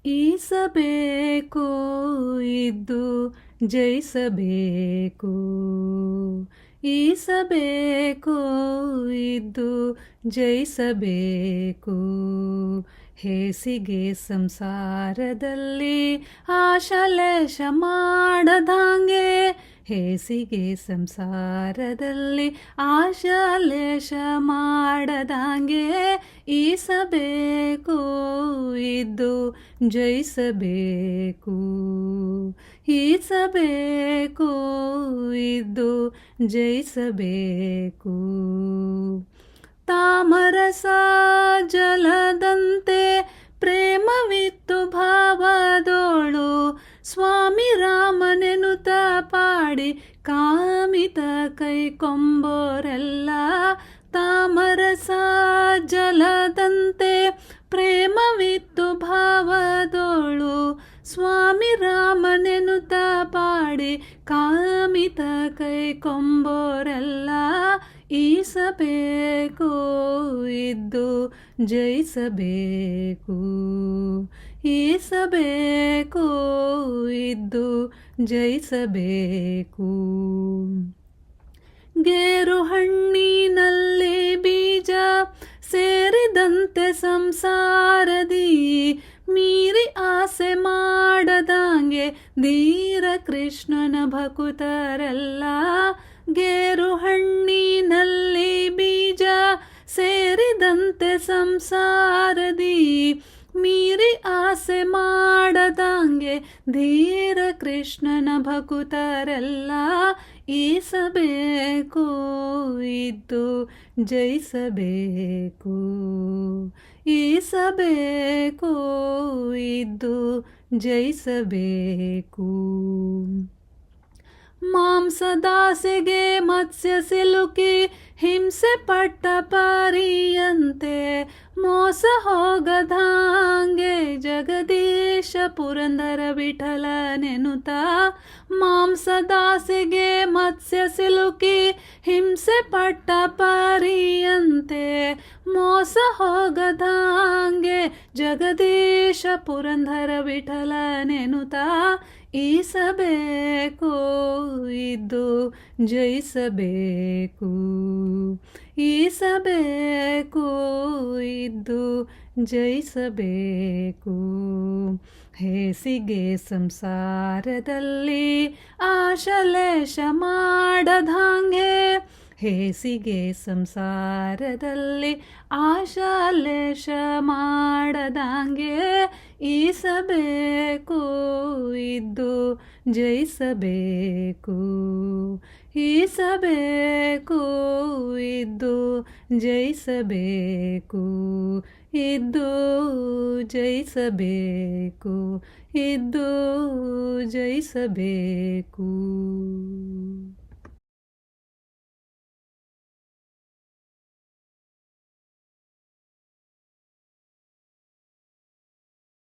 ಈಸಬೇಕು ಇದ್ದು ಜಯಿಸಬೇಕು. ಈಸಬೇಕು ಇದ್ದು ಜಯಿಸಬೇಕು. ಹೇಸಿಗೆ ಸಂಸಾರದಲ್ಲಿ ಆಶಲೇಶ ಮಾಡದಂಗೆ. ಹೇಸಿಗೆ ಸಂಸಾರದಲ್ಲಿ ಆಶಲೇಶ ಮಾಡದಂಗೆ. ಈಸಬೇಕು ಇದ್ದು ಜಯಿಸಬೇಕು. ಈಸಬೇಕು ಇದ್ದು ಜಯಿಸಬೇಕು. ತಾಮರಸ ಜಲದಂತೆ ಪ್ರೇಮವಿತ್ತು ಭಾವದೋಳು. ಸ್ವಾಮಿ ರಾಮನೆನುತ ಪಾಡಿ ಕಾಮಿತ ಕೈಕೊಂಬೋರೆಲ್ಲ. ತಾಮರಸ ಜಲದಂತೆ ಪ್ರೇಮವಿತ್ತು ಭಾವದೋಳು. ಸ್ವಾಮಿ ರಾಮನೆನುತ ಪಾಡಿ ಕಾಮಿತ ಕೈಕೊಂಬೋರೆಲ್ಲ. ಈಸಬೇಕು ಇದ್ದು ಜಯಿಸಬೇಕು. ಈಸಬೇಕು ಇದ್ದು ಜಯಿಸಬೇಕು. ಗೇರು ಹಣ್ಣಿನಲ್ಲಿ ಬೀಜ ಸೇರಿದಂತೆ ಸಂಸಾರದಿ ಮೀರಿ ಆಸೆ ಮಾಡದಂಗೆ ಧೀರ ಕೃಷ್ಣನ ಭಕುತರೆಲ್ಲ. ಗೇರು ಹಣ್ಣಿನಲ್ಲಿ ಬೀಜ ಸೇರಿದಂತೆ ಸಂಸಾರದಿ ಮೀರಿ ಆಸೆ ಮಾಡದಂಗೆ ಧೀರ ಕೃಷ್ಣನ ಭಕುತರೆಲ್ಲ. ಈಸಬೇಕು ಇದ್ದು ಜಯಿಸಬೇಕು. ಈಸಬೇಕು ಇದ್ದು ಜಯಿಸಬೇಕು. ಮಾಂಸದಾಸೆಗೆ ಮತ್ಸ್ಯ ಸಿಲುಕಿ ಹಿಂಸೆ ಪಟ್ಟ ಪರಿಯಂತೆ ಮೋಸ ಹೋಗದಂಗೆ ಜಗದೀಶ ಪುರಂದರ ವಿಠಲನೆನುತ. ಮಾಂಸದಾಸೆಗೆ ಮತ್ಸ್ಯ ಸಿಲುಕಿ ಹಿಂಸೆ ಪಟ್ಟ ಪರಿಯಂತೆ ಮೋಸ ಹೋಗದಂಗೆ ಜಗದೀಶ ಪುರಂದರ ವಿಠಲನೆನುತ. ಈಸಬೇಕು ಇದ್ದು ಜಯಿಸಬೇಕು. ಈಸಬೇಕು ಇದ್ದು ಜಯಿಸಬೇಕು. ಹೇಸಿಗೆ ಸಂಸಾರದಲ್ಲಿ ಆಶಲೇಶ ಮಾಡದಂಗೆ. ಹೇಸಿಗೆ ಸಂಸಾರದಲ್ಲಿ ಆಶಲೇಶ ಮಾಡದಂಗೆ. ಈಸಬೇಕು ಇದ್ದು ಜಯಿಸಬೇಕು. ಈಸಬೇಕು ಇದ್ದು ಜಯಿಸಬೇಕು. ಇದ್ದು ಜಯಿಸಬೇಕು. ಇದ್ದು ಜಯಿಸಬೇಕು.